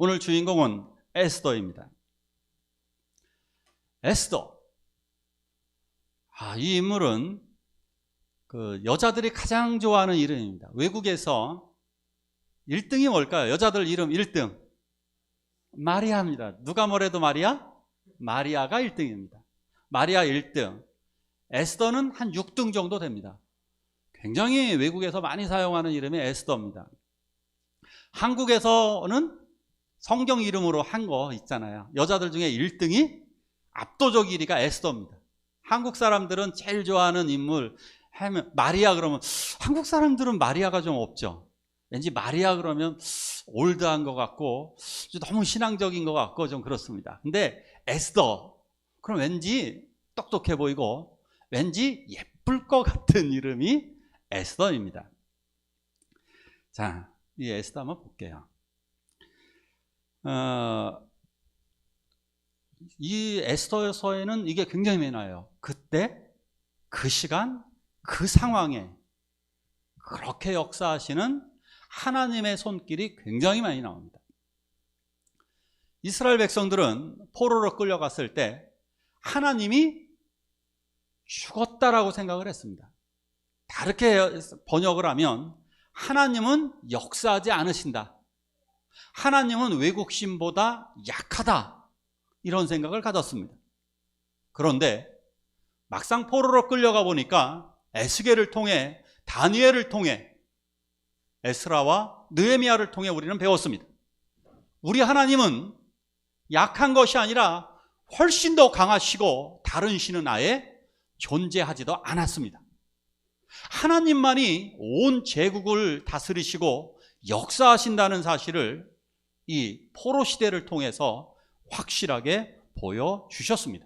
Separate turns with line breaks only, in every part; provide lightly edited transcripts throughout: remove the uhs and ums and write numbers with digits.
오늘 주인공은 에스더입니다. 에스더. 이 인물은 여자들이 가장 좋아하는 이름입니다. 외국에서 1등이 뭘까요? 여자들 이름 1등. 마리아입니다. 누가 뭐래도 마리아? 마리아가 1등입니다. 마리아 1등. 에스더는 한 6등 정도 됩니다. 굉장히 외국에서 많이 사용하는 이름이 에스더입니다. 한국에서는 성경 이름으로 한 거 있잖아요. 여자들 중에 1등이 압도적 1위가 에스더입니다. 한국 사람들은 제일 좋아하는 인물 하면 마리아 그러면 한국 사람들은 마리아가 좀 없죠. 왠지 마리아 그러면 올드한 것 같고 너무 신앙적인 것 같고 좀 그렇습니다. 근데 에스더 그럼 왠지 똑똑해 보이고 왠지 예쁠 것 같은 이름이 에스더입니다. 자, 이 에스더 한번 볼게요. 이 에스더서에는 이게 굉장히 많아요. 그때, 그 시간, 그 상황에 그렇게 역사하시는 하나님의 손길이 굉장히 많이 나옵니다. 이스라엘 백성들은 포로로 끌려갔을 때 하나님이 죽었다라고 생각을 했습니다. 다르게 번역을 하면 하나님은 역사하지 않으신다. 하나님은 외국신보다 약하다. 이런 생각을 가졌습니다. 그런데 막상 포로로 끌려가 보니까 에스겔을 통해 다니엘을 통해 에스라와 느헤미야를 통해 우리는 배웠습니다. 우리 하나님은 약한 것이 아니라 훨씬 더 강하시고 다른 신은 아예 존재하지도 않았습니다. 하나님만이 온 제국을 다스리시고 역사하신다는 사실을 이 포로 시대를 통해서 확실하게 보여주셨습니다.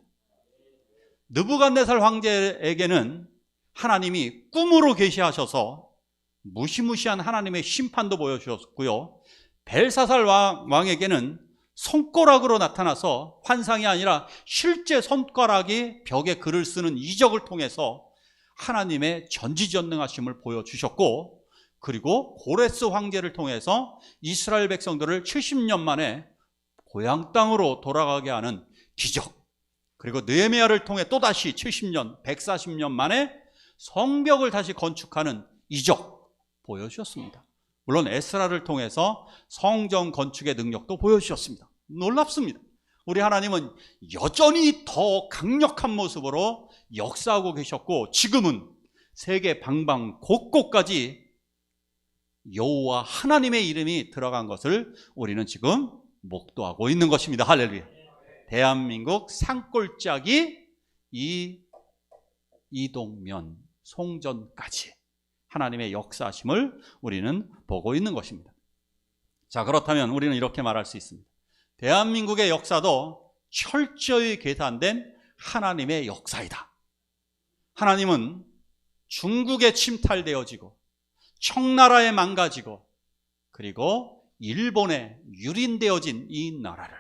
느부갓네살 황제에게는 하나님이 꿈으로 계시하셔서 무시무시한 하나님의 심판도 보여주셨고요. 벨사살 왕에게는 손가락으로 나타나서 환상이 아니라 실제 손가락이 벽에 글을 쓰는 이적을 통해서 하나님의 전지전능하심을 보여주셨고, 그리고 고레스 황제를 통해서 이스라엘 백성들을 70년 만에 고향 땅으로 돌아가게 하는 기적, 그리고 느헤미야를 통해 또다시 70년, 140년 만에 성벽을 다시 건축하는 이적 보여주셨습니다. 물론 에스라를 통해서 성전 건축의 능력도 보여주셨습니다. 놀랍습니다. 우리 하나님은 여전히 더 강력한 모습으로 역사하고 계셨고, 지금은 세계 방방 곳곳까지 여호와 하나님의 이름이 들어간 것을 우리는 지금 목도하고 있는 것입니다. 할렐루야. 대한민국 산골짜기 이동면 송전까지 하나님의 역사하심을 우리는 보고 있는 것입니다. 자, 그렇다면 우리는 이렇게 말할 수 있습니다. 대한민국의 역사도 철저히 계산된 하나님의 역사이다. 하나님은 중국에 침탈되어지고 청나라에 망가지고 그리고 일본에 유린되어진 이 나라를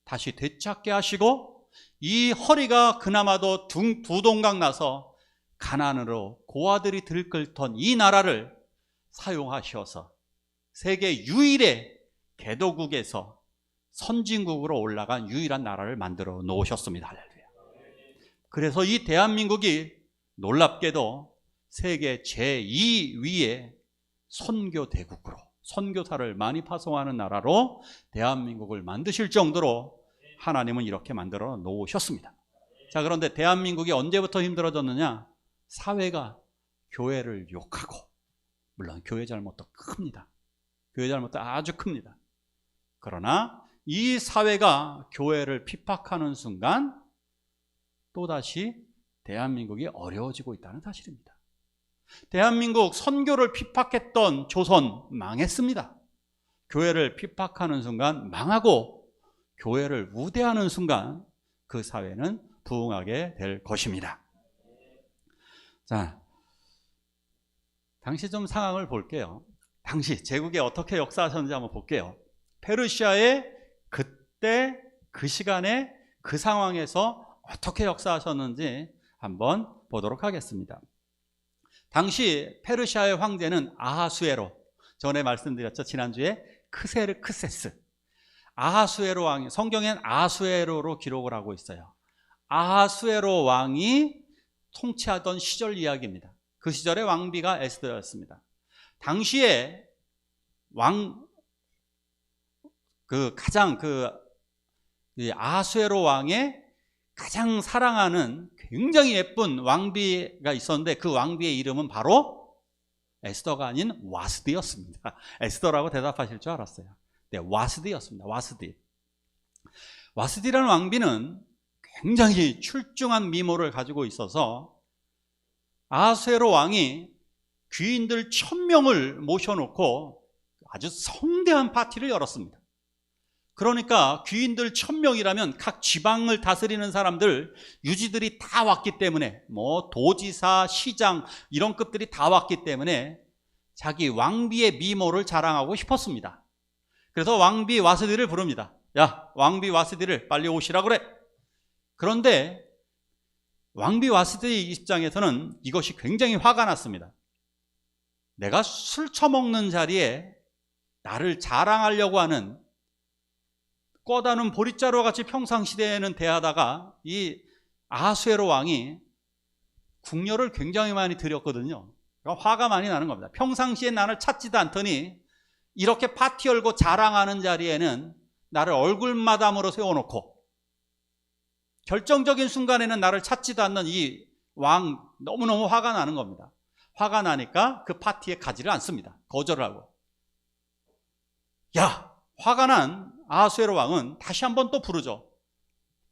다시 되찾게 하시고, 이 허리가 그나마도 두 동강 나서 가난으로 고아들이 들끓던 이 나라를 사용하셔서 세계 유일의 개도국에서 선진국으로 올라간 유일한 나라를 만들어 놓으셨습니다. 할렐루야. 그래서 이 대한민국이 놀랍게도 세계 제2위의 선교 대국으로, 선교사를 많이 파송하는 나라로 대한민국을 만드실 정도로 하나님은 이렇게 만들어 놓으셨습니다. 자, 그런데 대한민국이 언제부터 힘들어졌느냐? 사회가 교회를 욕하고, 물론 교회 잘못도 큽니다. 교회 잘못도 아주 큽니다. 그러나 이 사회가 교회를 핍박하는 순간 또다시 대한민국이 어려워지고 있다는 사실입니다. 대한민국 선교를 핍박했던 조선 망했습니다. 교회를 핍박하는 순간 망하고, 교회를 우대하는 순간 그 사회는 부흥하게 될 것입니다. 자, 당시 좀 상황을 볼게요. 당시 제국에 어떻게 역사하셨는지 한번 볼게요. 페르시아의 그때 그 시간에 그 상황에서 어떻게 역사하셨는지 한번 보도록 하겠습니다. 당시 페르시아의 황제는 아하수에로, 전에 말씀드렸죠. 지난주에 아르타크세르크세스. 아하수에로 왕이, 성경엔 아하수에로로 기록을 하고 있어요. 아하수에로 왕이 통치하던 시절 이야기입니다. 그 시절의 왕비가 에스더였습니다. 당시에 아하수에로 왕의 가장 사랑하는 굉장히 예쁜 왕비가 있었는데, 그 왕비의 이름은 바로 에스더가 아닌 와스디였습니다. 에스더라고 대답하실 줄 알았어요. 네, 와스디였습니다. 와스디라는 왕비는 굉장히 출중한 미모를 가지고 있어서 아하수에로 왕이 귀인들 1000명을 모셔놓고 아주 성대한 파티를 열었습니다. 그러니까 귀인들 1000명이라면 각 지방을 다스리는 사람들, 유지들이 다 왔기 때문에, 도지사, 시장 이런 급들이 다 왔기 때문에 자기 왕비의 미모를 자랑하고 싶었습니다. 그래서 왕비 와스디를 부릅니다. 야, 왕비 와스디를 빨리 오시라 그래. 그런데 왕비 와스디 입장에서는 이것이 굉장히 화가 났습니다. 내가 술 처먹는 자리에 나를 자랑하려고 하는 꿔다는 보릿자루 같이 평상시대에는 대하다가 이 아하수에로 왕이 궁녀를 굉장히 많이 들였거든요. 그러니까 화가 많이 나는 겁니다. 평상시에 나를 찾지도 않더니 이렇게 파티 열고 자랑하는 자리에는 나를 얼굴마담으로 세워놓고 결정적인 순간에는 나를 찾지도 않는 이 왕, 너무너무 화가 나는 겁니다. 화가 나니까 그 파티에 가지를 않습니다. 거절을 하고. 야, 화가 난 아하수에로 왕은 다시 한번 또 부르죠.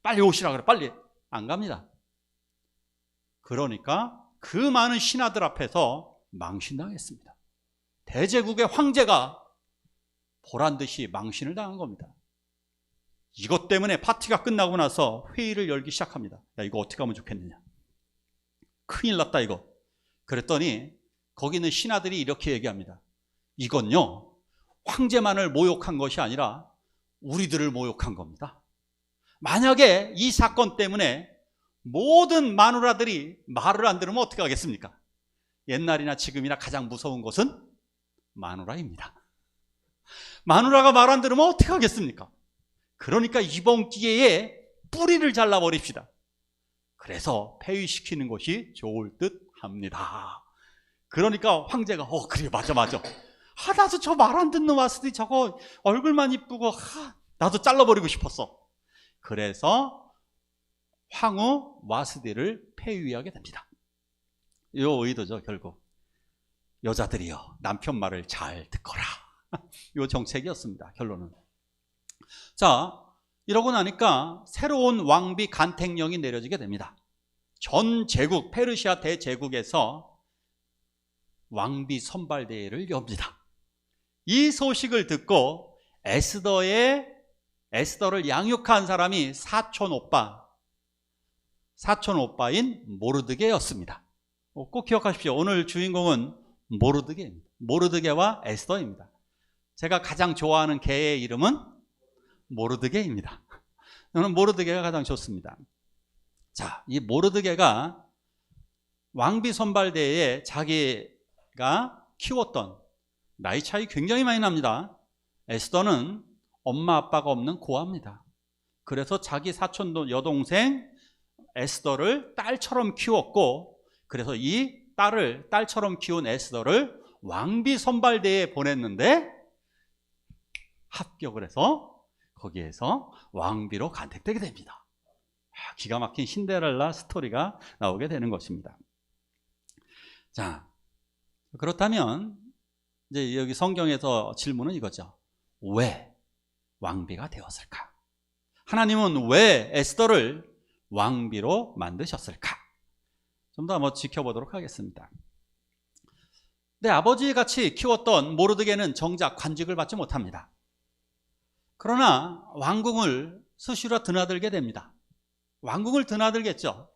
빨리 오시라 그래. 빨리. 안 갑니다. 그러니까 그 많은 신하들 앞에서 망신당했습니다. 대제국의 황제가 보란듯이 망신을 당한 겁니다. 이것 때문에 파티가 끝나고 나서 회의를 열기 시작합니다. 야, 이거 어떻게 하면 좋겠느냐. 큰일 났다 이거. 그랬더니 거기 있는 신하들이 이렇게 얘기합니다. 이건요, 황제만을 모욕한 것이 아니라 우리들을 모욕한 겁니다. 만약에 이 사건 때문에 모든 마누라들이 말을 안 들으면 어떻게 하겠습니까? 옛날이나 지금이나 가장 무서운 것은 마누라입니다. 마누라가 말 안 들으면 어떻게 하겠습니까? 그러니까 이번 기회에 뿌리를 잘라버립시다. 그래서 폐위시키는 것이 좋을 듯 합니다. 그러니까 황제가 그래 맞아. 나도 저 말 안 듣는 와스디 저거 얼굴만 이쁘고 나도 잘라버리고 싶었어. 그래서 황후 와스디를 폐위하게 됩니다. 이 의도죠. 결국 여자들이여 남편 말을 잘 듣거라. 이 정책이었습니다. 결론은. 자, 이러고 나니까 새로운 왕비 간택령이 내려지게 됩니다. 전 제국, 페르시아 대제국에서 왕비 선발대회를 엽니다. 이 소식을 듣고 에스더를 양육한 사람이 사촌 오빠인 모르드게였습니다. 꼭 기억하십시오. 오늘 주인공은 모르드게입니다. 모르드게와 에스더입니다. 제가 가장 좋아하는 개의 이름은 모르드게입니다. 저는 모르드게가 가장 좋습니다. 자, 이 모르드게가 왕비 선발대회에 자기가 키웠던, 나이 차이 굉장히 많이 납니다. 에스더는 엄마 아빠가 없는 고아입니다. 그래서 자기 사촌 여동생 에스더를 딸처럼 키웠고, 그래서 이 딸처럼 키운 에스더를 왕비 선발대회에 보냈는데 합격을 해서 거기에서 왕비로 간택되게 됩니다. 기가 막힌 신데렐라 스토리가 나오게 되는 것입니다. 자, 그렇다면 이제 여기 성경에서 질문은 이거죠. 왜 왕비가 되었을까? 하나님은 왜 에스더를 왕비로 만드셨을까? 좀 더 지켜보도록 하겠습니다. 네, 아버지 같이 키웠던 모르드게는 정작 관직을 받지 못합니다. 그러나 왕궁을 수시로 드나들게 됩니다. 왕궁을 드나들겠죠.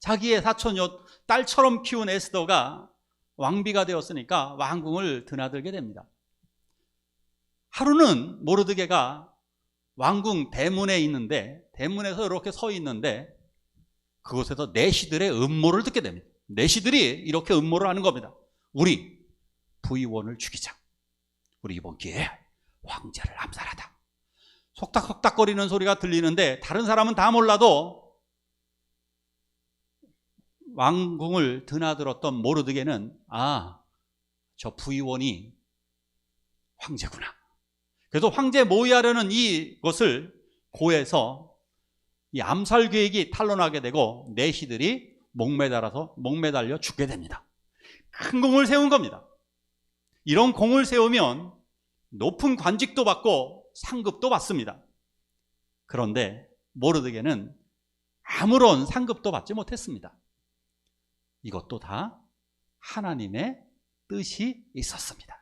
자기의 사촌 딸처럼 키운 에스더가 왕비가 되었으니까 왕궁을 드나들게 됩니다. 하루는 모르드게가 왕궁 대문에 있는데, 대문에서 이렇게 서 있는데 그곳에서 내시들의 음모를 듣게 됩니다. 내시들이 이렇게 음모를 하는 겁니다. 우리 부의원을 죽이자. 우리 이번 기회에 황제를 암살하다. 속닥속닥거리는 소리가 들리는데 다른 사람은 다 몰라도 왕궁을 드나들었던 모르드게는 저 부의원이 황제구나. 그래서 황제 모의하려는 이것을 고해서 이 암살 계획이 탄로나게 되고 내시들이 목매달려 죽게 됩니다. 큰 공을 세운 겁니다. 이런 공을 세우면 높은 관직도 받고 상급도 받습니다. 그런데 모르드게는 아무런 상급도 받지 못했습니다. 이것도 다 하나님의 뜻이 있었습니다.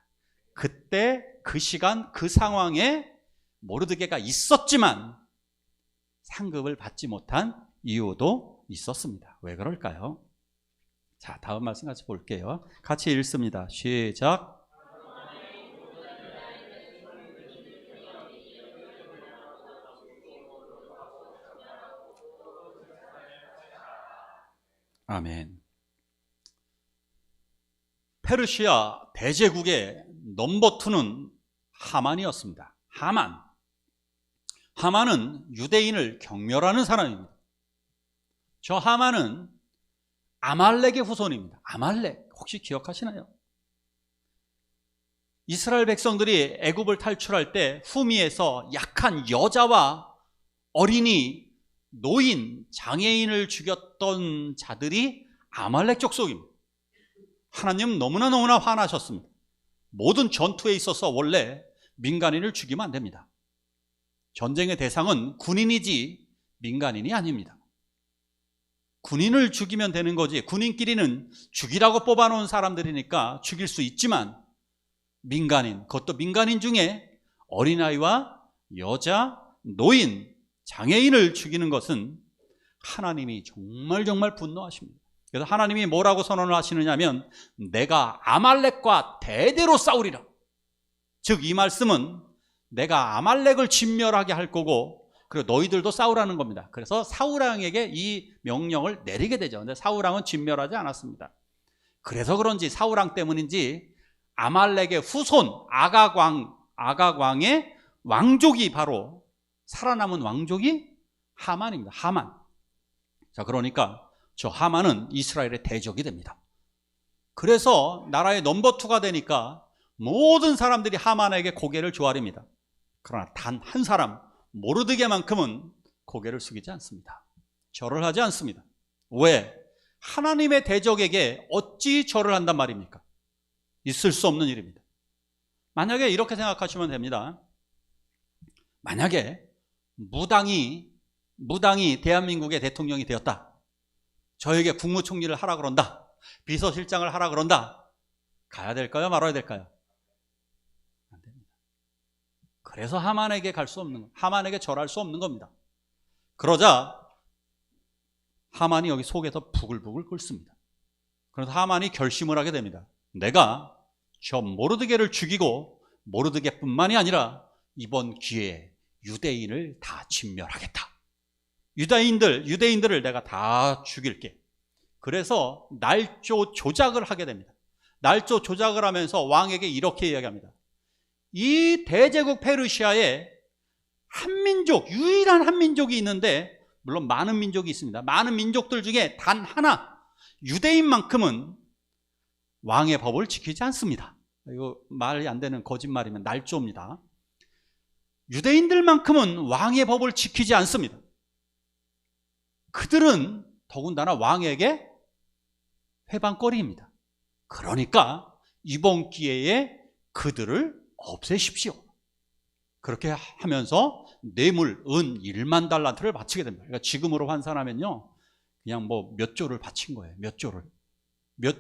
그때 그 시간 그 상황에 모르드게가 있었지만 상급을 받지 못한 이유도 있었습니다. 왜 그럴까요? 자, 다음 말씀 같이 볼게요. 같이 읽습니다. 시작. 아멘. 페르시아 대제국의 넘버2는 하만이었습니다. 하만은 유대인을 경멸하는 사람입니다. 저 하만은 아말렉의 후손입니다. 아말렉 혹시 기억하시나요? 이스라엘 백성들이 애굽을 탈출할 때 후미에서 약한 여자와 어린이, 노인, 장애인을 죽였던 자들이 아말렉 족속입니다. 하나님 너무나 화나셨습니다. 모든 전투에 있어서 원래 민간인을 죽이면 안 됩니다. 전쟁의 대상은 군인이지 민간인이 아닙니다. 군인을 죽이면 되는 거지, 군인끼리는 죽이라고 뽑아놓은 사람들이니까 죽일 수 있지만 민간인, 그것도 민간인 중에 어린아이와 여자, 노인, 장애인을 죽이는 것은 하나님이 정말 분노하십니다. 그래서 하나님이 뭐라고 선언을 하시느냐 하면 내가 아말렉과 대대로 싸우리라. 즉 이 말씀은 내가 아말렉을 진멸하게 할 거고 그리고 너희들도 싸우라는 겁니다. 그래서 사울왕에게 이 명령을 내리게 되죠. 근데 사울왕은 진멸하지 않았습니다. 그래서 그런지 사울왕 때문인지 아말렉의 후손 아각왕의 왕족이 바로 살아남은 왕족이 하만입니다. 하만. 자, 그러니까 저 하만은 이스라엘의 대적이 됩니다. 그래서 나라의 넘버2가 되니까 모든 사람들이 하만에게 고개를 조아립니다. 그러나 단 한 사람 모르드게만큼은 고개를 숙이지 않습니다. 절을 하지 않습니다. 왜? 하나님의 대적에게 어찌 절을 한단 말입니까? 있을 수 없는 일입니다. 만약에 이렇게 생각하시면 됩니다. 만약에 무당이 대한민국의 대통령이 되었다. 저에게 국무총리를 하라 그런다. 비서실장을 하라 그런다. 가야 될까요? 말아야 될까요? 안 됩니다. 그래서 하만에게 하만에게 절할 수 없는 겁니다. 그러자 하만이 여기 속에서 부글부글 끓습니다. 그래서 하만이 결심을 하게 됩니다. 내가 저 모르드게를 죽이고 모르드게뿐만이 아니라 이번 기회에 유대인을 다 진멸하겠다. 유대인들을 내가 다 죽일게. 그래서 날조 조작을 하게 됩니다. 날조 조작을 하면서 왕에게 이렇게 이야기합니다. 이 대제국 페르시아에 유일한 한 민족이 있는데, 물론 많은 민족이 있습니다. 많은 민족들 중에 단 하나, 유대인만큼은 왕의 법을 지키지 않습니다. 이거 말이 안 되는 거짓말이면 날조입니다. 유대인들만큼은 왕의 법을 지키지 않습니다. 그들은 더군다나 왕에게 회방거리입니다. 그러니까 이번 기회에 그들을 없애십시오. 그렇게 하면서 뇌물, 은 1만 달란트를 바치게 됩니다. 그러니까 지금으로 환산하면요, 그냥 뭐 몇 조를 바친 거예요. 몇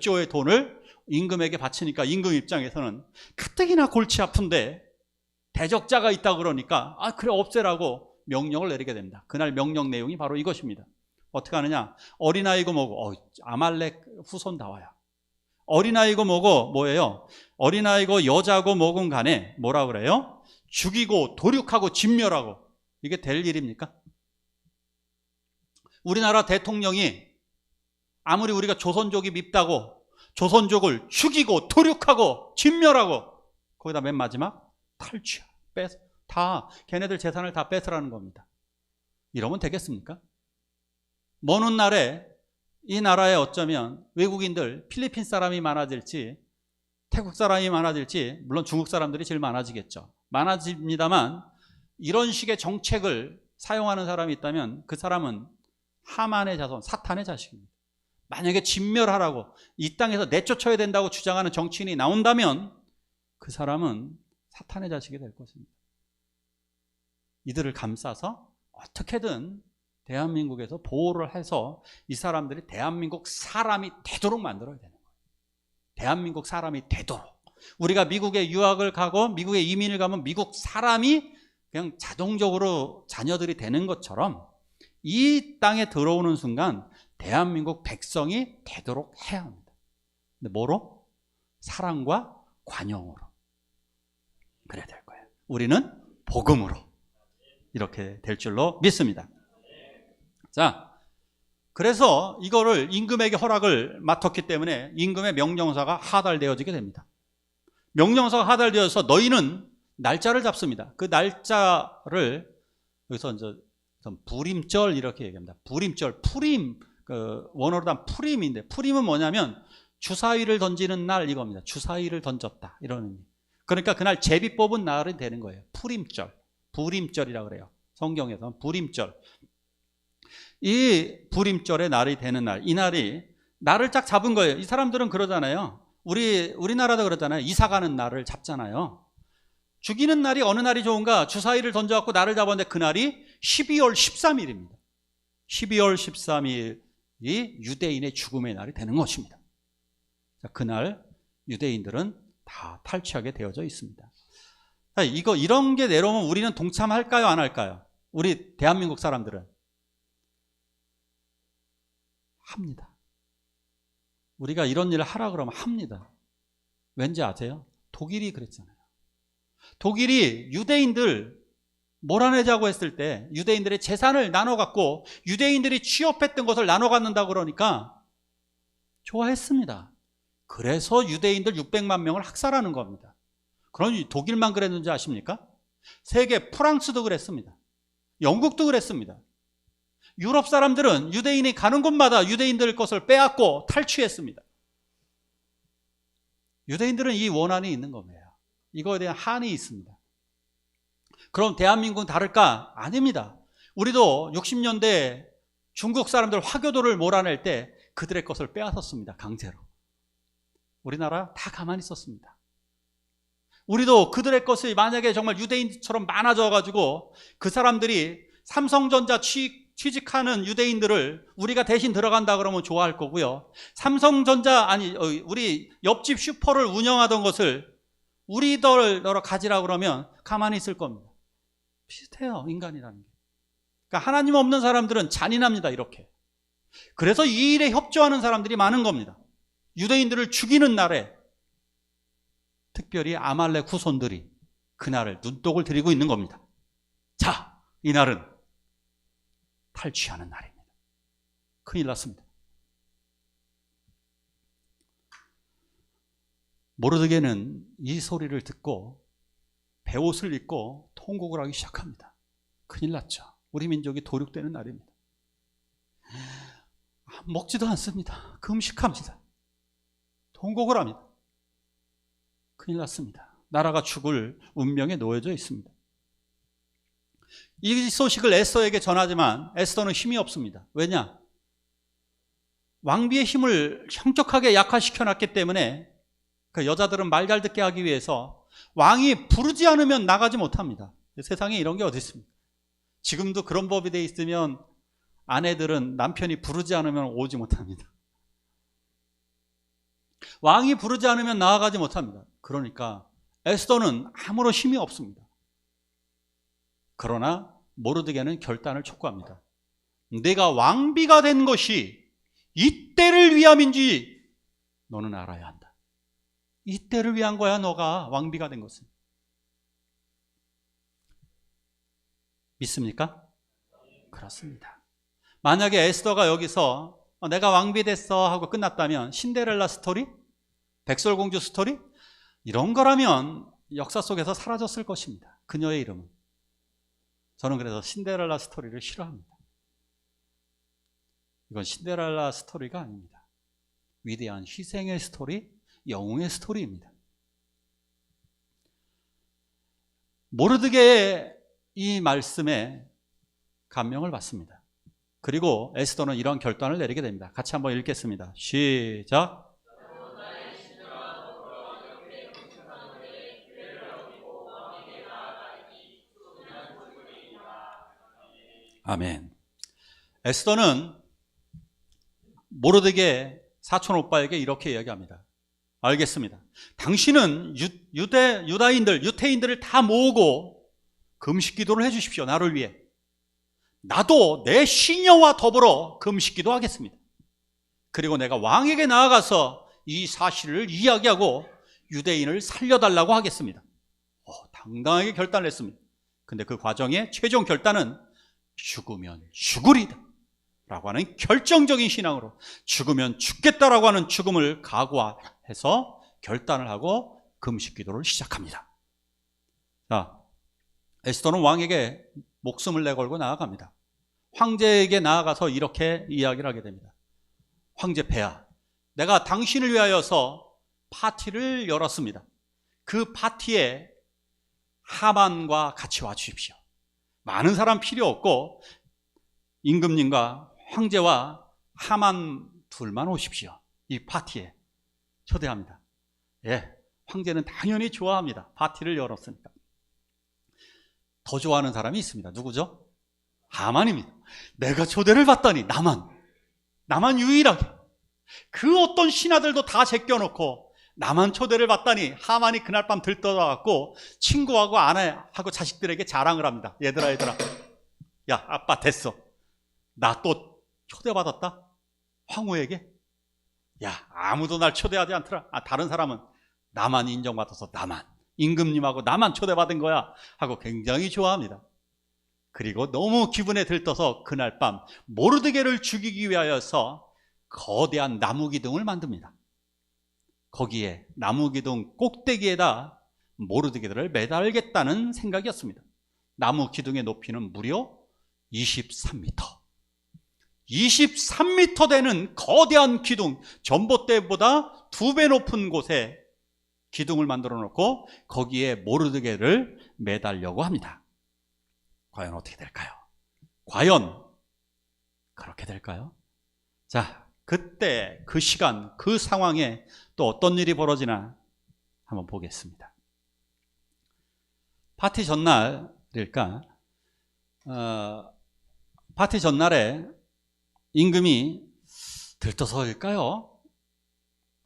조의 돈을 임금에게 바치니까 임금 입장에서는 가뜩이나 골치 아픈데 대적자가 있다 그러니까 그래 없애라고 명령을 내리게 됩니다. 그날 명령 내용이 바로 이것입니다. 어떻게 하느냐? 어린아이고 뭐고, 아말렉 후손다워야. 어린아이고 뭐예요? 어린아이고 여자고 뭐건 간에 뭐라 그래요? 죽이고 도륙하고 진멸하고. 이게 될 일입니까? 우리나라 대통령이 아무리 우리가 조선족이 밉다고 조선족을 죽이고 도륙하고 진멸하고, 거기다 맨 마지막 탈취. 다 걔네들 재산을 다 뺏으라는 겁니다. 이러면 되겠습니까? 먼 훗날에 이 나라에 어쩌면 외국인들, 필리핀 사람이 많아질지 태국 사람이 많아질지, 물론 중국 사람들이 제일 많아지겠죠. 많아집니다만 이런 식의 정책을 사용하는 사람이 있다면 그 사람은 하만의 자손, 사탄의 자식입니다. 만약에 진멸하라고 이 땅에서 내쫓아야 된다고 주장하는 정치인이 나온다면 그 사람은 사탄의 자식이 될 것입니다. 이들을 감싸서 어떻게든 대한민국에서 보호를 해서 이 사람들이 대한민국 사람이 되도록 만들어야 되는 거예요. 대한민국 사람이 되도록. 우리가 미국에 유학을 가고 미국에 이민을 가면 미국 사람이 그냥 자동적으로 자녀들이 되는 것처럼 이 땅에 들어오는 순간 대한민국 백성이 되도록 해야 합니다. 근데 뭐로? 사랑과 관용으로. 그래야 될 거예요. 우리는 복음으로 이렇게 될 줄로 믿습니다. 자, 그래서 이거를 임금에게 허락을 맡았기 때문에 임금의 명령서가 하달되어지게 됩니다. 명령서가 하달되어서 너희는 날짜를 잡습니다. 그 날짜를 여기서 이제 불임절 이렇게 얘기합니다. 불임절, 푸림, 원어로 단 푸림인데, 푸림은 뭐냐면 주사위를 던지는 날 이겁니다. 주사위를 던졌다 이런 의미. 그러니까 그날 제비 뽑은 날이 되는 거예요. 푸림절, 불임절이라고 그래요. 성경에서는 불임절. 이 불임절의 날이 되는 날, 이 날이 날을 딱 잡은 거예요. 이 사람들은 그러잖아요. 우리나라도 그러잖아요. 이사 가는 날을 잡잖아요. 죽이는 날이 어느 날이 좋은가? 주사위를 던져갖고 날을 잡았는데 그날이 12월 13일입니다. 12월 13일이 유대인의 죽음의 날이 되는 것입니다. 그날 유대인들은 다 탈취하게 되어져 있습니다. 이런 게 내려오면 우리는 동참할까요? 안 할까요? 우리 대한민국 사람들은 합니다. 우리가 이런 일을 하라 그러면 합니다. 왠지 아세요? 독일이 그랬잖아요. 독일이 유대인들 몰아내자고 했을 때 유대인들의 재산을 나눠 갖고 유대인들이 취업했던 것을 나눠 갖는다고 그러니까 좋아했습니다. 그래서 유대인들 600만 명을 학살하는 겁니다. 그러니 독일만 그랬는지 아십니까? 세계 프랑스도 그랬습니다. 영국도 그랬습니다. 유럽 사람들은 유대인이 가는 곳마다 유대인들 것을 빼앗고 탈취했습니다. 유대인들은 이 원한이 있는 겁니다. 이거에 대한 한이 있습니다. 그럼 대한민국은 다를까? 아닙니다. 우리도 60년대 중국 사람들 화교도를 몰아낼 때 그들의 것을 빼앗았습니다. 강제로. 우리나라 다 가만히 있었습니다. 우리도 그들의 것이 만약에 정말 유대인처럼 많아져가지고 그 사람들이 삼성전자 취직하는 유대인들을 우리가 대신 들어간다 그러면 좋아할 거고요. 우리 옆집 슈퍼를 운영하던 것을 우리들 너로 가지라 그러면 가만히 있을 겁니다. 비슷해요, 인간이라는 게. 그러니까 하나님 없는 사람들은 잔인합니다, 이렇게. 그래서 이 일에 협조하는 사람들이 많은 겁니다. 유대인들을 죽이는 날에 특별히 아말렉 후손들이 그날을 눈독을 들이고 있는 겁니다. 자, 이 날은 탈취하는 날입니다. 큰일 났습니다. 모르드게는 이 소리를 듣고 베옷을 입고 통곡을 하기 시작합니다. 큰일 났죠. 우리 민족이 도륙되는 날입니다. 먹지도 않습니다. 금식합니다. 통곡을 합니다. 큰일 났습니다. 나라가 죽을 운명에 놓여져 있습니다. 이 소식을 에스더에게 전하지만 에스더는 힘이 없습니다. 왜냐? 왕비의 힘을 현격하게 약화시켜놨기 때문에 그 여자들은 말 잘 듣게 하기 위해서 왕이 부르지 않으면 나가지 못합니다. 세상에 이런 게 어디 있습니까? 지금도 그런 법이 돼 있으면 아내들은 남편이 부르지 않으면 오지 못합니다. 왕이 부르지 않으면 나아가지 못합니다. 그러니까 에스더는 아무런 힘이 없습니다. 그러나 모르드게는 결단을 촉구합니다. 내가 왕비가 된 것이 이때를 위함인지 너는 알아야 한다. 이때를 위한 거야, 너가 왕비가 된 것은. 믿습니까? 그렇습니다. 만약에 에스더가 여기서 내가 왕비 됐어 하고 끝났다면 신데렐라 스토리? 백설공주 스토리? 이런 거라면 역사 속에서 사라졌을 것입니다. 그녀의 이름은. 저는 그래서 신데렐라 스토리를 싫어합니다. 이건 신데렐라 스토리가 아닙니다. 위대한 희생의 스토리, 영웅의 스토리입니다. 모르드게의 이 말씀에 감명을 받습니다. 그리고 에스더는 이런 결단을 내리게 됩니다. 같이 한번 읽겠습니다. 시작. 아멘. 에스더는 모르드게 사촌 오빠에게 이렇게 이야기합니다. 알겠습니다. 당신은 유태인들을 다 모으고 금식 기도를 해주십시오. 나를 위해. 나도 내 시녀와 더불어 금식 기도하겠습니다. 그리고 내가 왕에게 나아가서 이 사실을 이야기하고 유대인을 살려달라고 하겠습니다. 당당하게 결단을 했습니다. 근데 그 과정의 최종 결단은 죽으면 죽으리다 라고 하는 결정적인 신앙으로 죽으면 죽겠다라고 하는 죽음을 각오해서 결단을 하고 금식 기도를 시작합니다. 자, 에스더는 왕에게 목숨을 내걸고 나아갑니다. 황제에게 나아가서 이렇게 이야기를 하게 됩니다. 황제 폐하, 내가 당신을 위하여서 파티를 열었습니다. 그 파티에 하만과 같이 와주십시오. 많은 사람 필요 없고 임금님과 황제와 하만 둘만 오십시오. 이 파티에 초대합니다. 예, 황제는 당연히 좋아합니다. 파티를 열었으니까. 더 좋아하는 사람이 있습니다. 누구죠? 하만입니다. 내가 초대를 받다니 나만 유일하게 그 어떤 신하들도 다 제껴놓고 나만 초대를 받다니 하만이 그날 밤 들떠나갖고 친구하고 아내하고 자식들에게 자랑을 합니다. 얘들아 야 아빠 됐어. 나 또 초대받았다. 황후에게. 야 아무도 날 초대하지 않더라. 다른 사람은 나만 인정받아서 임금님하고 나만 초대받은 거야 하고 굉장히 좋아합니다. 그리고 너무 기분에 들떠서 그날 밤 모르드게를 죽이기 위하여서 거대한 나무 기둥을 만듭니다. 거기에 나무 기둥 꼭대기에다 모르드게를 매달겠다는 생각이었습니다. 나무 기둥의 높이는 무려 23m. 23m 되는 거대한 기둥, 전봇대보다 2배 높은 곳에 기둥을 만들어 놓고 거기에 모르드게를 매달려고 합니다. 과연 어떻게 될까요? 과연 그렇게 될까요? 자, 그때 그 시간 그 상황에 또 어떤 일이 벌어지나 한번 보겠습니다. 파티 전날일까? 파티 전날에 임금이 들떠서일까요?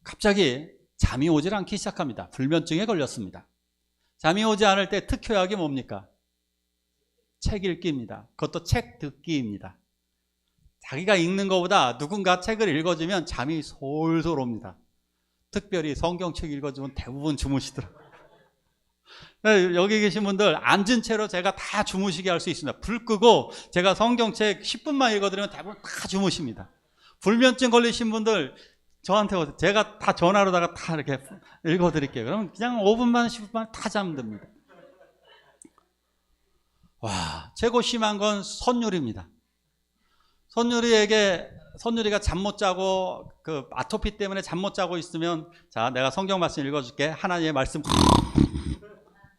갑자기 잠이 오질 않기 시작합니다. 불면증에 걸렸습니다. 잠이 오지 않을 때 특효약이 뭡니까? 책 읽기입니다. 그것도 책 듣기입니다. 자기가 읽는 것보다 누군가 책을 읽어주면 잠이 솔솔 옵니다. 특별히 성경책 읽어주면 대부분 주무시더라고요. 여기 계신 분들 앉은 채로 제가 다 주무시게 할 수 있습니다. 불 끄고 제가 성경책 10분만 읽어드리면 대부분 다 주무십니다. 불면증 걸리신 분들 저한테 오세요. 제가 다 전화로다가 다 이렇게 읽어드릴게요. 그러면 그냥 5분만 10분만 다 잠듭니다. 와, 최고 심한 건 선율입니다. 선율이가 잠 못 자고 그 아토피 때문에 잠 못 자고 있으면 자, 내가 성경 말씀 읽어줄게. 하나님의 말씀.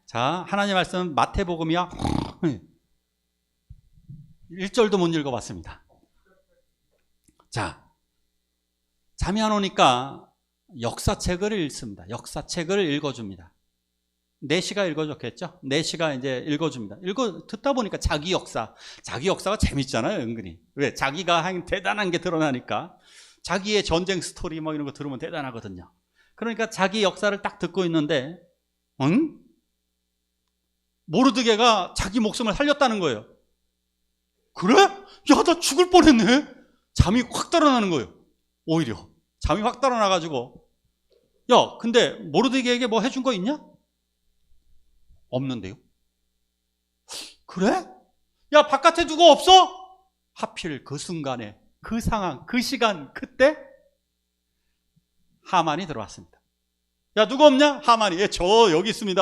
자, 하나님의 말씀 마태복음이야. 1절도 못 읽어봤습니다. 자, 잠이 안 오니까 역사책을 읽습니다. 역사책을 읽어줍니다. 4시가 읽어줬겠죠? 4시가 이제 읽어줍니다. 듣다 보니까 자기 역사가 재밌잖아요, 은근히. 왜? 자기가 한 대단한 게 드러나니까. 자기의 전쟁 스토리 뭐 이런 거 들으면 대단하거든요. 그러니까 자기 역사를 딱 듣고 있는데, 응? 모르드게가 자기 목숨을 살렸다는 거예요. 그래? 야, 나 죽을 뻔했네? 잠이 확 달아나는 거예요. 오히려. 잠이 확 달아나가지고. 야, 근데 모르드게에게 뭐 해준 거 있냐? 없는데요. 그래? 야, 바깥에 누구 없어? 하필 그 순간에, 그 상황, 그 시간, 그때 하만이 들어왔습니다. 야, 누구 없냐? 하만이. 예, 저 여기 있습니다.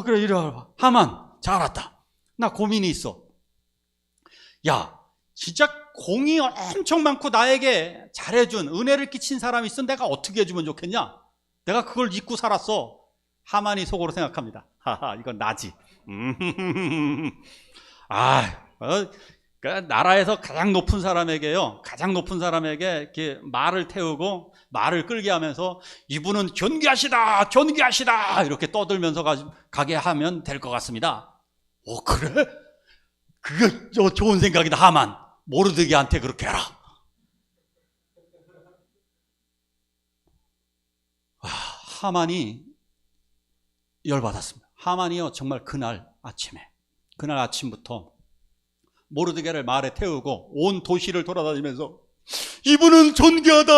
그래, 이리 와봐. 하만, 잘 왔다. 나 고민이 있어. 야, 진짜 공이 엄청 많고 나에게 잘해준, 은혜를 끼친 사람이 있으면 내가 어떻게 해주면 좋겠냐? 내가 그걸 잊고 살았어. 하만이 속으로 생각합니다. 하하, 이건 나지. 그 나라에서 가장 높은 사람에게요, 가장 높은 사람에게 이렇게 말을 태우고 말을 끌게 하면서 이분은 존귀하시다, 존귀하시다 이렇게 떠들면서 가게 하면 될 것 같습니다. 그래? 그게 좋은 생각이다. 하만, 모르드게한테 그렇게 해라. 하만이 열받았습니다. 하만이요, 정말 그날 아침부터 모르드게를 말에 태우고 온 도시를 돌아다니면서 이분은 존귀하다,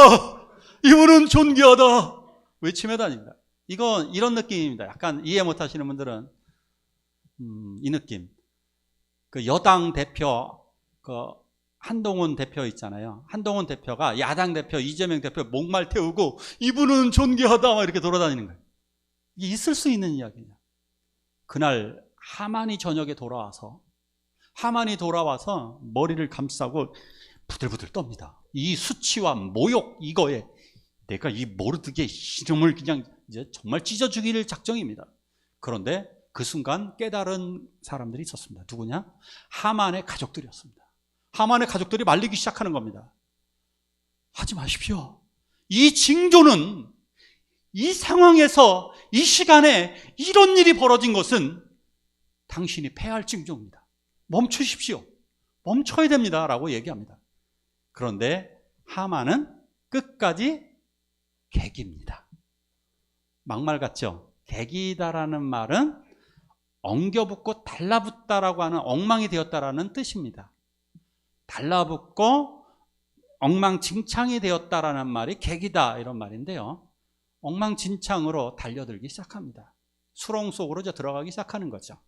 이분은 존귀하다 외치며 다닙니다. 이건 이런 느낌입니다. 약간 이해 못하시는 분들은 이 느낌. 그 여당 대표, 그 한동훈 대표 있잖아요. 한동훈 대표가 야당 대표 이재명 대표 목말 태우고 이분은 존귀하다 막 이렇게 돌아다니는 거예요. 이게 있을 수 있는 이야기냐. 그날 하만이 저녁에 돌아와서 머리를 감싸고 부들부들 떱니다. 이 수치와 모욕, 이거에 내가 이 모르드게 이름을 그냥 이제 정말 찢어 죽일 작정입니다. 그런데 그 순간 깨달은 사람들이 있었습니다. 누구냐? 하만의 가족들이었습니다. 하만의 가족들이 말리기 시작하는 겁니다. 하지 마십시오. 이 징조는, 이 상황에서 이 시간에 이런 일이 벌어진 것은 당신이 패할 징조입니다. 멈추십시오. 멈춰야 됩니다. 라고 얘기합니다. 그런데 하만은 끝까지 개깁니다. 막말 같죠? 개기다라는 말은 엉겨붙고 달라붙다라고 하는, 엉망이 되었다라는 뜻입니다. 달라붙고 엉망진창이 되었다라는 말이 개기다 이런 말인데요. 엉망진창으로 달려들기 시작합니다. 수렁 속으로 들어가기 시작하는 거죠.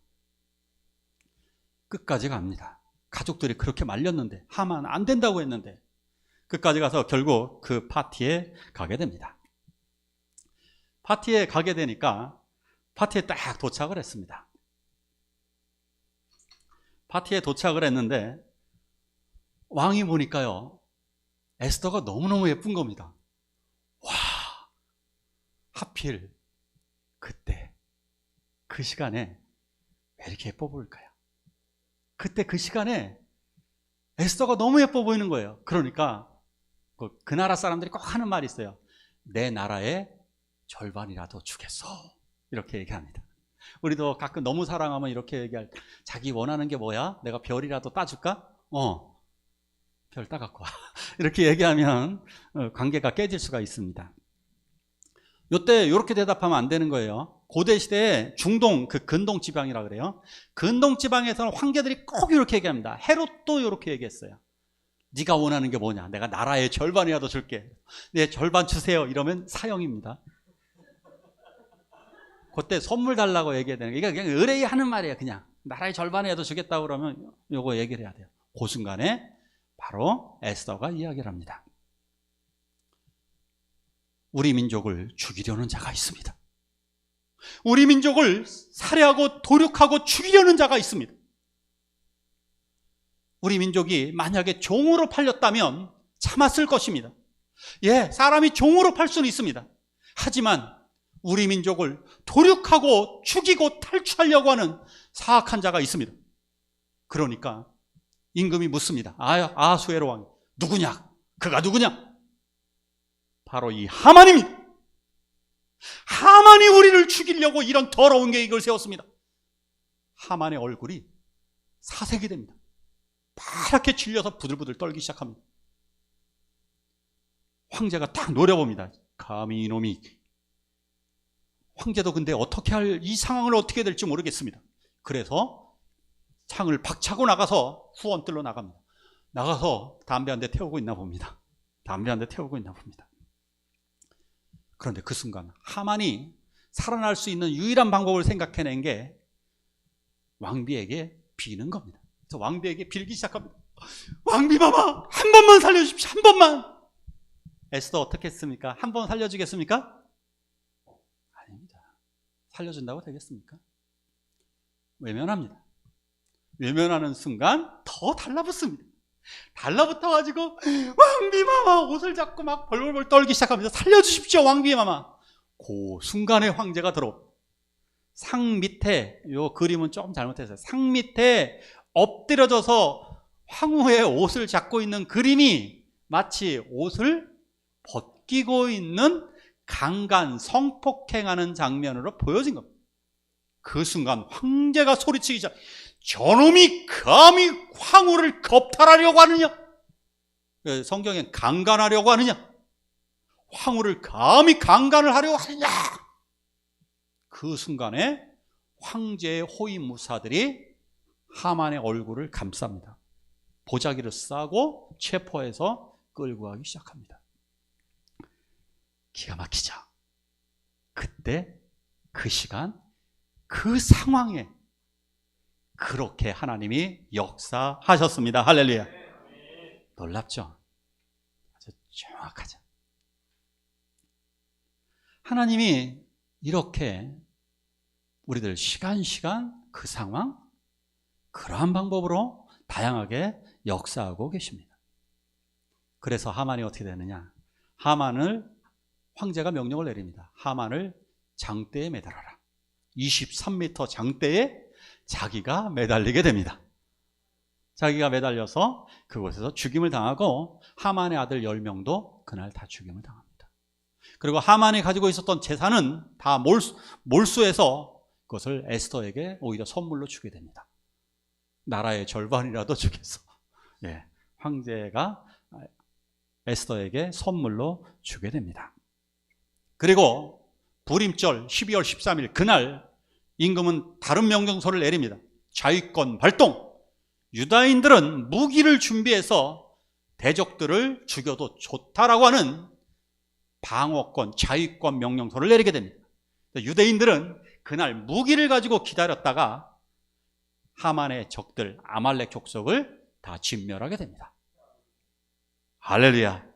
끝까지 갑니다. 가족들이 그렇게 말렸는데, 하만 안 된다고 했는데 끝까지 가서 결국 그 파티에 가게 됩니다. 파티에 가게 되니까 파티에 딱 도착을 했습니다. 파티에 도착을 했는데 왕이 보니까요, 에스더가 너무너무 예쁜 겁니다. 와, 하필 그때 그 시간에 왜 이렇게 예뻐 보일까요? 그때 그 시간에 에스더가 너무 예뻐 보이는 거예요. 그러니까 그 나라 사람들이 꼭 하는 말이 있어요. 내 나라의 절반이라도 주겠어, 이렇게 얘기합니다. 우리도 가끔 너무 사랑하면 이렇게 얘기할, 자기 원하는 게 뭐야? 내가 별이라도 따줄까? 별 따갖고 와. 이렇게 얘기하면 관계가 깨질 수가 있습니다. 이때 이렇게 대답하면 안 되는 거예요. 고대 시대에 중동, 그 근동 지방이라 그래요. 근동 지방에서는 황제들이 꼭 이렇게 얘기합니다. 헤롯도 이렇게 얘기했어요. 네가 원하는 게 뭐냐? 내가 나라의 절반이라도 줄게. 네, 절반 주세요. 이러면 사형입니다. 그때 선물 달라고 얘기해야 되는 거예요. 이게 그냥 의뢰하는 말이에요. 그냥 나라의 절반이라도 주겠다고 그러면 요거 얘기를 해야 돼요. 그 순간에 바로 에스더가 이야기를 합니다. 우리 민족을 죽이려는 자가 있습니다. 우리 민족을 살해하고 도륙하고 죽이려는 자가 있습니다. 우리 민족이 만약에 종으로 팔렸다면 참았을 것입니다. 예, 사람이 종으로 팔 수는 있습니다. 하지만 우리 민족을 도륙하고 죽이고 탈취하려고 하는 사악한 자가 있습니다. 그러니까 임금이 묻습니다. 아하수에로 왕, 누구냐? 그가 누구냐? 바로 이 하만입니다. 하만이 우리를 죽이려고 이런 더러운 계획을 세웠습니다. 하만의 얼굴이 사색이 됩니다. 파랗게 질려서 부들부들 떨기 시작합니다. 황제가 딱 노려봅니다. 감히 이놈이. 황제도 근데 어떻게 이 상황을 어떻게 될지 모르겠습니다. 그래서 창을 박차고 나가서 후원뜰로 나갑니다. 나가서 담배 한 대 태우고 있나 봅니다. 그런데 그 순간 하만이 살아날 수 있는 유일한 방법을 생각해낸 게 왕비에게 비는 겁니다. 그래서 왕비에게 빌기 시작합니다. 왕비 봐봐, 한 번만 살려주십시오. 한 번만. 에스더 어떻게 했습니까? 한 번 살려주겠습니까? 살려준다고 되겠습니까? 외면합니다. 외면하는 순간 더 달라붙습니다. 달라붙어가지고 왕비마마 옷을 잡고 막 벌벌벌 떨기 시작합니다. 살려주십시오 왕비마마. 그 순간에 황제가 들어옵니다. 상 밑에, 요 그림은 조금 잘못했어요. 상 밑에 엎드려져서 황후의 옷을 잡고 있는 그림이 마치 옷을 벗기고 있는 강간 성폭행하는 장면으로 보여진 겁니다. 그 순간 황제가 소리치기 시작. 저놈이 감히 황후를 겁탈하려고 하느냐? 성경엔 강간하려고 하느냐? 황후를 감히 강간을 하려고 하느냐? 그 순간에 황제의 호위무사들이 하만의 얼굴을 감쌉니다. 보자기를 싸고 체포해서 끌고 가기 시작합니다. 기가 막히죠. 그때 그 시간 그 상황에 그렇게 하나님이 역사하셨습니다. 할렐루야. 놀랍죠? 아주 정확하죠. 하나님이 이렇게 우리들 시간 그 상황 그러한 방법으로 다양하게 역사하고 계십니다. 그래서 하만이 어떻게 되느냐? 하만을 황제가 명령을 내립니다. 하만을 장대에 매달아라. 23m 장대에 자기가 매달리게 됩니다. 자기가 매달려서 그곳에서 죽임을 당하고 하만의 아들 10명도 그날 다 죽임을 당합니다. 그리고 하만이 가지고 있었던 재산은 다 몰수해서 그것을 에스더에게 오히려 선물로 주게 됩니다. 나라의 절반이라도 주겠어. 황제가 에스더에게 선물로 주게 됩니다. 그리고 불임절 12월 13일 그날 임금은 다른 명령서를 내립니다. 자위권 발동. 유다인들은 무기를 준비해서 대적들을 죽여도 좋다라고 하는 방어권, 자위권 명령서를 내리게 됩니다. 유대인들은 그날 무기를 가지고 기다렸다가 하만의 적들 아말렉 족속을 다 진멸하게 됩니다. 할렐루야.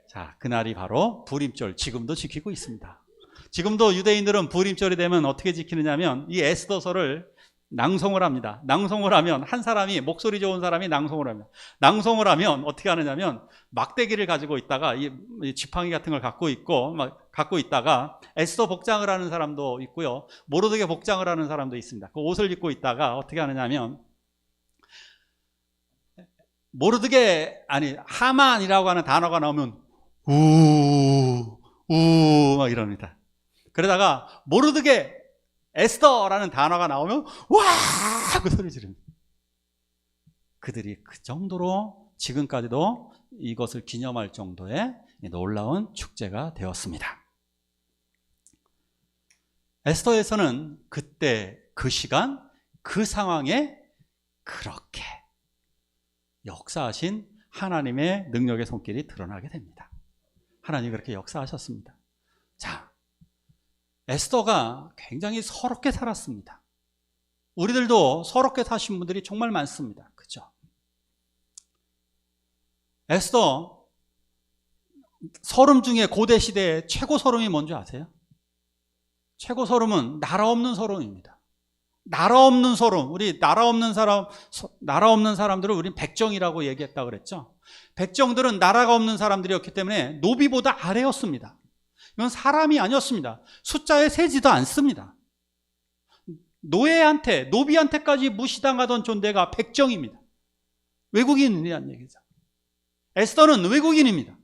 자, 그날이 바로 불임절, 지금도 지키고 있습니다. 지금도 유대인들은 불임절이 되면 어떻게 지키느냐면 이 에스더서를 낭송을 합니다. 낭송을 하면 한 사람이, 목소리 좋은 사람이 낭송을 합니다. 낭송을 하면 어떻게 하느냐면 막대기를 가지고 있다가 이 지팡이 같은 걸 갖고 있다가 에스더 복장을 하는 사람도 있고요. 모르드게 복장을 하는 사람도 있습니다. 그 옷을 입고 있다가 어떻게 하느냐면 하만이라고 하는 단어가 나오면 막 이럽니다. 그러다가 모르드게 에스더라는 단어가 나오면 와 하고 소리 지릅니다. 그들이 그 정도로 지금까지도 이것을 기념할 정도의 놀라운 축제가 되었습니다. 에스더에서는 그때 그 시간 그 상황에 그렇게 역사하신 하나님의 능력의 손길이 드러나게 됩니다. 하나님이 그렇게 역사하셨습니다. 자, 에스더가 굉장히 서럽게 살았습니다. 우리들도 서럽게 사신 분들이 정말 많습니다. 그죠? 에스더 서름 중에 고대 시대의 최고 서름이 뭔지 아세요? 최고 서름은 나라 없는 서름입니다. 나라 없는 서름. 우리 나라 없는 사람들을 우린 백정이라고 얘기했다 그랬죠. 백정들은 나라가 없는 사람들이었기 때문에 노비보다 아래였습니다. 이건 사람이 아니었습니다. 숫자에 세지도 않습니다. 노비한테까지 무시당하던 존재가 백정입니다. 외국인이라는 얘기죠. 에스더는 외국인입니다.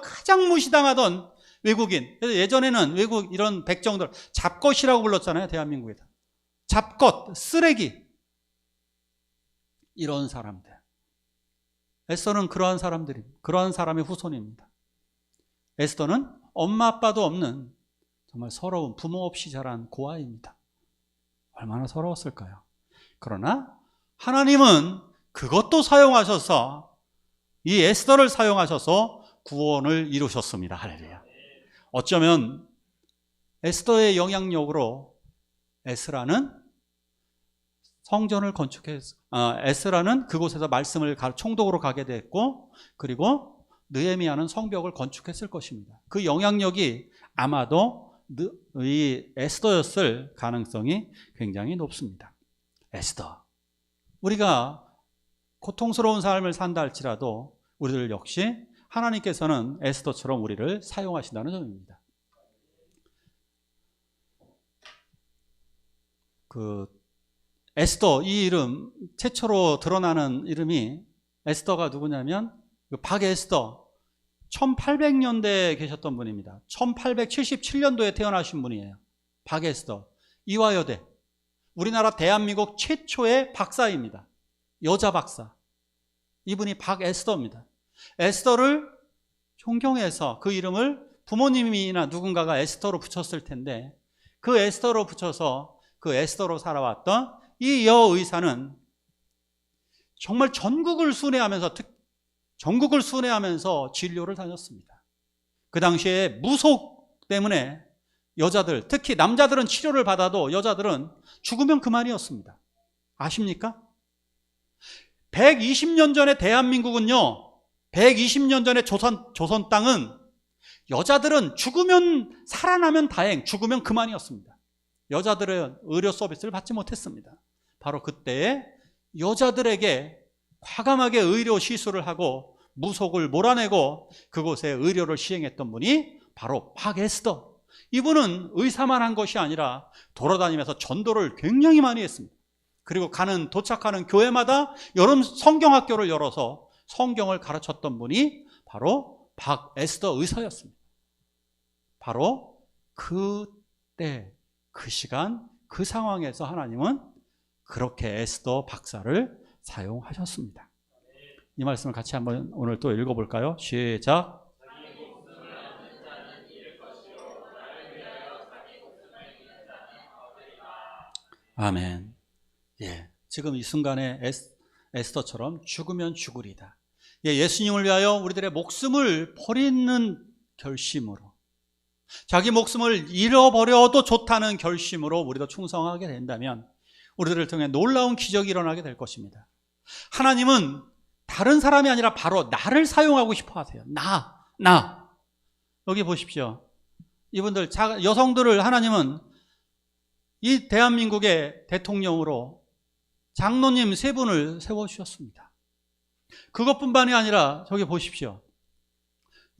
가장 무시당하던 외국인. 그래서 예전에는 이런 백정들 잡것이라고 불렀잖아요. 대한민국에서. 잡것, 쓰레기. 이런 사람들. 에스더는 그러한 사람의 후손입니다. 에스더는 엄마 아빠도 없는 정말 서러운 부모 없이 자란 고아입니다. 얼마나 서러웠을까요? 그러나 하나님은 그것도 사용하셔서 이 에스더를 사용하셔서 구원을 이루셨습니다. 할렐루야. 어쩌면 에스더의 영향력으로 에스라는 성전을 건축해서 에스라는 그곳에서 말씀을 총독으로 가게 됐고 그리고 느헤미야는 성벽을 건축했을 것입니다. 그 영향력이 아마도 이 에스더였을 가능성이 굉장히 높습니다. 에스더. 우리가 고통스러운 삶을 산다 할지라도 우리들 역시 하나님께서는 에스더처럼 우리를 사용하신다는 점입니다. 에스더, 이 이름, 최초로 드러나는 이름이 에스더가 누구냐면 박에스더, 1800년대에 계셨던 분입니다. 1877년도에 태어나신 분이에요. 박에스더, 이화여대, 우리나라 대한민국 최초의 박사입니다. 여자 박사. 이분이 박에스더입니다. 에스더를 존경해서 그 이름을 부모님이나 누군가가 에스더로 붙였을 텐데, 그 에스더로 붙여서 그 에스더로 살아왔던 이 여의사는 정말 전국을 순회하면서 진료를 다녔습니다. 그 당시에 무속 때문에 여자들, 특히 남자들은 치료를 받아도 여자들은 죽으면 그만이었습니다. 아십니까? 120년 전에 대한민국은요, 120년 전에 조선 땅은 여자들은 죽으면, 살아나면 다행, 죽으면 그만이었습니다. 여자들은 의료 서비스를 받지 못했습니다. 바로 그때에 여자들에게 과감하게 의료 시술을 하고 무속을 몰아내고 그곳에 의료를 시행했던 분이 바로 박에스더. 이분은 의사만 한 것이 아니라 돌아다니면서 전도를 굉장히 많이 했습니다. 그리고 도착하는 교회마다 여름 성경학교를 열어서 성경을 가르쳤던 분이 바로 박에스더 의사였습니다. 바로 그때, 그 시간, 그 상황에서 하나님은 그렇게 에스더 박사를 사용하셨습니다. 이 말씀을 같이 한번 오늘 또 읽어볼까요? 시작. 아멘. 예, 지금 이 순간에 에스더처럼 죽으면 죽으리다. 예, 예수님을 위하여 우리들의 목숨을 버리는 결심으로, 자기 목숨을 잃어버려도 좋다는 결심으로 우리도 충성하게 된다면 우리들을 통해 놀라운 기적이 일어나게 될 것입니다. 하나님은 다른 사람이 아니라 바로 나를 사용하고 싶어 하세요. 나. 여기 보십시오. 이분들, 여성들을 하나님은 이 대한민국의 대통령으로 장로님 3분을 세워주셨습니다. 그것뿐만이 아니라 저기 보십시오.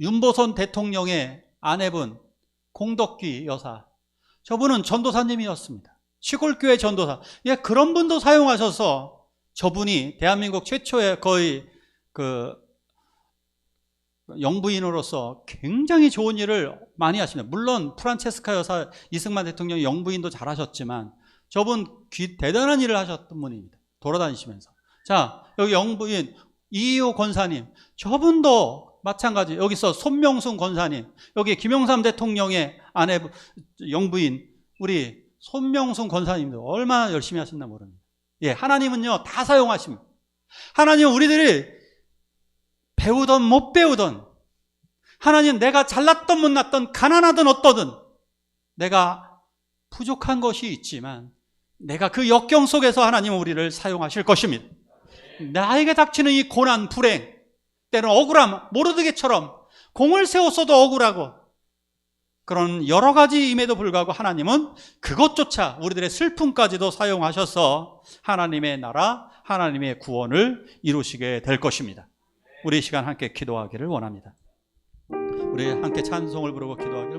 윤보선 대통령의 아내분 공덕기 여사, 저분은 전도사님이었습니다. 시골교회 전도사. 예, 그런 분도 사용하셔서 저분이 대한민국 최초의 거의 영부인으로서 굉장히 좋은 일을 많이 하십니다. 물론 프란체스카 여사, 이승만 대통령 영부인도 잘하셨지만 저분 대단한 일을 하셨던 분입니다. 돌아다니시면서. 자, 여기 영부인 이희호 권사님, 저분도 마찬가지. 여기서 손명순 권사님, 여기 김영삼 대통령의 아내 영부인 우리 손명순 권사님도 얼마나 열심히 하셨나 모릅니다. 예, 하나님은요 다 사용하십니다. 하나님은 우리들이 배우던 못 배우던, 하나님 내가 잘났던 못났던, 가난하든 어떠든 내가 부족한 것이 있지만 내가 그 역경 속에서 하나님은 우리를 사용하실 것입니다. 나에게 닥치는 이 고난, 불행, 때로는 억울함, 모르드게처럼 공을 세웠어도 억울하고 그런 여러 가지임에도 불구하고 하나님은 그것조차 우리들의 슬픔까지도 사용하셔서 하나님의 나라, 하나님의 구원을 이루시게 될 것입니다. 우리 이 시간 함께 기도하기를 원합니다. 우리 함께 찬송을 부르고 기도하기